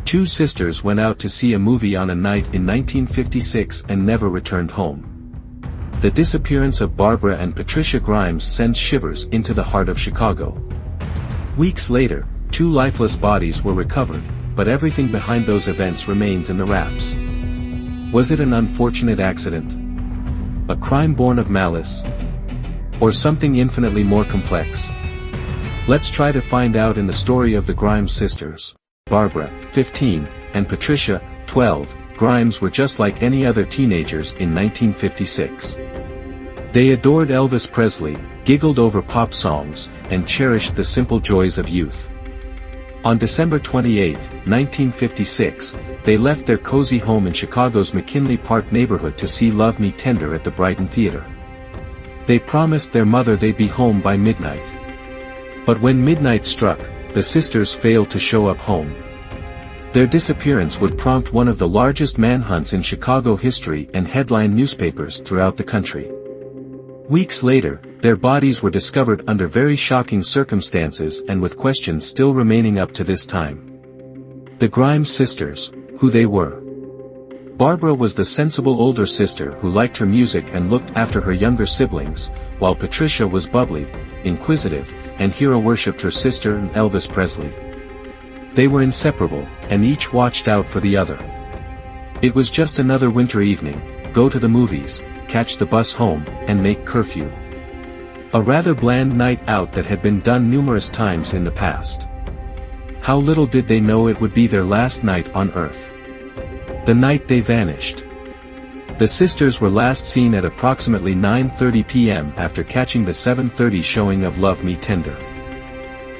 Two sisters went out to see a movie on a night in 1956 and never returned home. The disappearance of Barbara and Patricia Grimes sends shivers into the heart of Chicago. Weeks later, two lifeless bodies were recovered, but everything behind those events remains in the wraps. Was it an unfortunate accident? A crime born of malice? Or something infinitely more complex? Let's try to find out in the story of the Grimes sisters. Barbara, 15, and Patricia, 12, Grimes were just like any other teenagers in 1956. They adored Elvis Presley, giggled over pop songs, and cherished the simple joys of youth. On December 28, 1956, they left their cozy home in Chicago's McKinley Park neighborhood to see Love Me Tender at the Brighton Theater. They promised their mother they'd be home by midnight. But when midnight struck, the sisters failed to show up home. Their disappearance would prompt one of the largest manhunts in Chicago history and headline newspapers throughout the country. Weeks later, their bodies were discovered under very shocking circumstances and with questions still remaining up to this time. The Grimes sisters, who they were. Barbara was the sensible older sister who liked her music and looked after her younger siblings, while Patricia was bubbly, inquisitive, and hero-worshipped her sister and Elvis Presley. They were inseparable, and each watched out for the other. It was just another winter evening, go to the movies, catch the bus home, and make curfew. A rather bland night out that had been done numerous times in the past. How little did they know it would be their last night on Earth. The night they vanished. The sisters were last seen at approximately 9:30 p.m. after catching the 7:30 showing of Love Me Tender.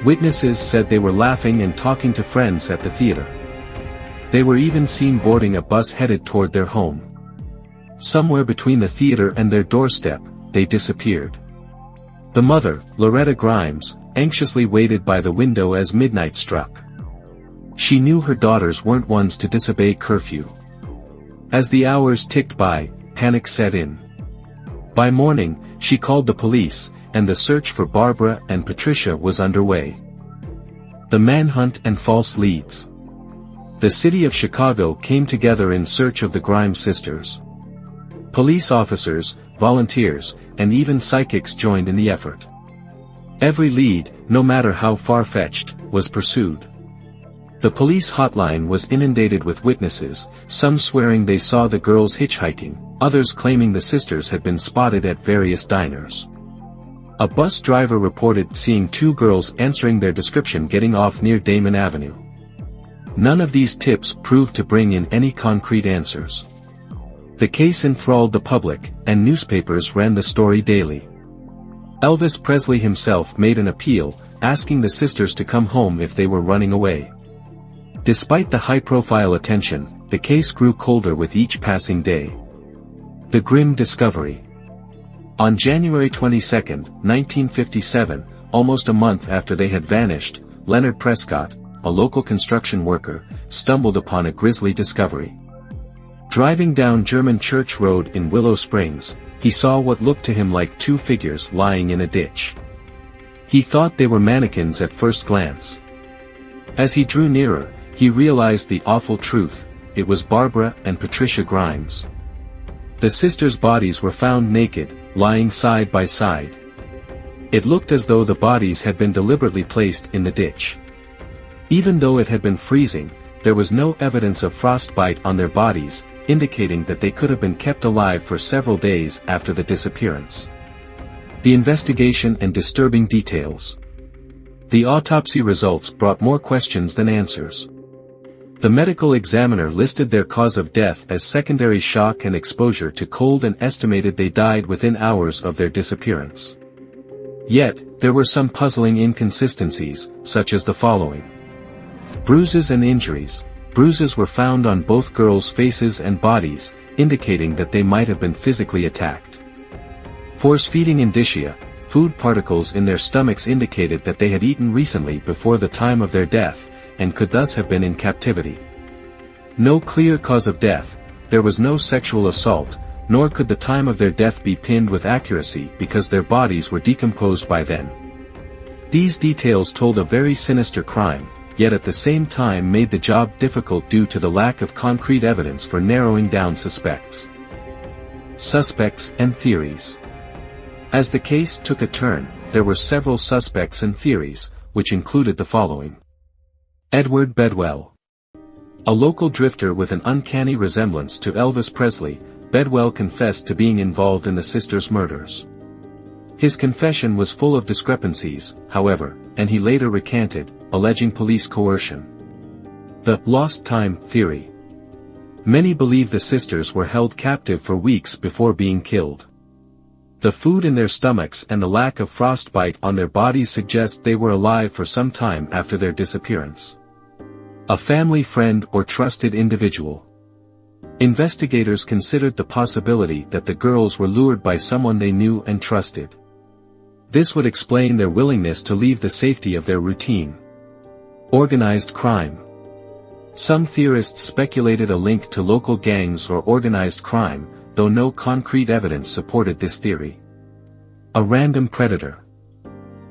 Witnesses said they were laughing and talking to friends at the theater. They were even seen boarding a bus headed toward their home. Somewhere between the theater and their doorstep, they disappeared. The mother, Loretta Grimes, anxiously waited by the window as midnight struck. She knew her daughters weren't ones to disobey curfew. As the hours ticked by, panic set in. By morning, she called the police, and the search for Barbara and Patricia was underway. The manhunt and false leads. The city of Chicago came together in search of the Grimes sisters. Police officers, volunteers, and even psychics joined in the effort. Every lead, no matter how far-fetched, was pursued. The police hotline was inundated with witnesses, some swearing they saw the girls hitchhiking, others claiming the sisters had been spotted at various diners. A bus driver reported seeing two girls answering their description getting off near Damon Avenue. None of these tips proved to bring in any concrete answers. The case enthralled the public, and newspapers ran the story daily. Elvis Presley himself made an appeal, asking the sisters to come home if they were running away. Despite the high-profile attention, the case grew colder with each passing day. The grim discovery. On January 22, 1957, almost a month after they had vanished, Leonard Prescott, a local construction worker, stumbled upon a grisly discovery. Driving down German Church Road in Willow Springs, he saw what looked to him like two figures lying in a ditch. He thought they were mannequins at first glance. As he drew nearer, he realized the awful truth: it was Barbara and Patricia Grimes. The sisters' bodies were found naked, lying side by side. It looked as though the bodies had been deliberately placed in the ditch. Even though it had been freezing, there was no evidence of frostbite on their bodies, indicating that they could have been kept alive for several days after the disappearance. The investigation and disturbing details. The autopsy results brought more questions than answers. The medical examiner listed their cause of death as secondary shock and exposure to cold and estimated they died within hours of their disappearance. Yet, there were some puzzling inconsistencies, such as the following. Bruises and injuries. Bruises were found on both girls' faces and bodies, indicating that they might have been physically attacked. Force-feeding indicia. Food particles in their stomachs indicated that they had eaten recently before the time of their death, and could thus have been in captivity. No clear cause of death. There was no sexual assault, nor could the time of their death be pinned with accuracy because their bodies were decomposed by then. These details told a very sinister crime, yet at the same time made the job difficult due to the lack of concrete evidence for narrowing down suspects. Suspects and theories. As the case took a turn, there were several suspects and theories, which included the following. Edward Bedwell. A local drifter with an uncanny resemblance to Elvis Presley, Bedwell confessed to being involved in the sisters' murders. His confession was full of discrepancies, however, and he later recanted, alleging police coercion. The lost time theory. Many believe the sisters were held captive for weeks before being killed. The food in their stomachs and the lack of frostbite on their bodies suggest they were alive for some time after their disappearance. A family friend or trusted individual. Investigators considered the possibility that the girls were lured by someone they knew and trusted. This would explain their willingness to leave the safety of their routine. Organized crime. Some theorists speculated a link to local gangs or organized crime, though no concrete evidence supported this theory. A random predator.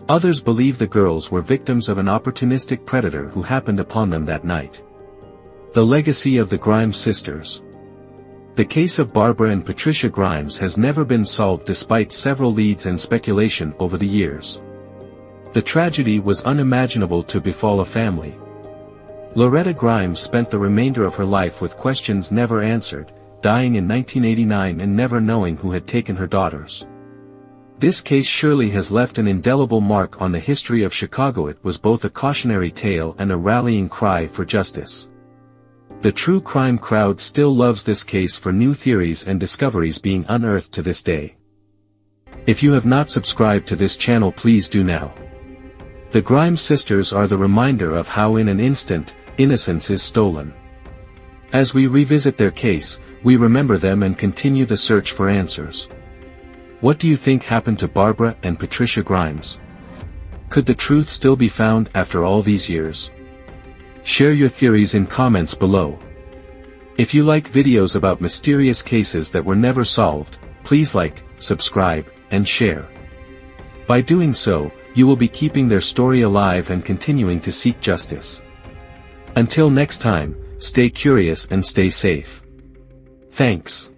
Others believe the girls were victims of an opportunistic predator who happened upon them that night. The legacy of the Grimes sisters. The case of Barbara and Patricia Grimes has never been solved despite several leads and speculation over the years. The tragedy was unimaginable to befall a family. Loretta Grimes spent the remainder of her life with questions never answered, dying in 1989 and never knowing who had taken her daughters. This case surely has left an indelible mark on the history of Chicago. It was both a cautionary tale and a rallying cry for justice. The true crime crowd still loves this case for new theories and discoveries being unearthed to this day. If you have not subscribed to this channel, please do now. The Grimes sisters are the reminder of how in an instant, innocence is stolen. As we revisit their case, we remember them and continue the search for answers. What do you think happened to Barbara and Patricia Grimes? Could the truth still be found after all these years? Share your theories in comments below. If you like videos about mysterious cases that were never solved, please like, subscribe, and share. By doing so, you will be keeping their story alive and continuing to seek justice. Until next time, stay curious and stay safe. Thanks.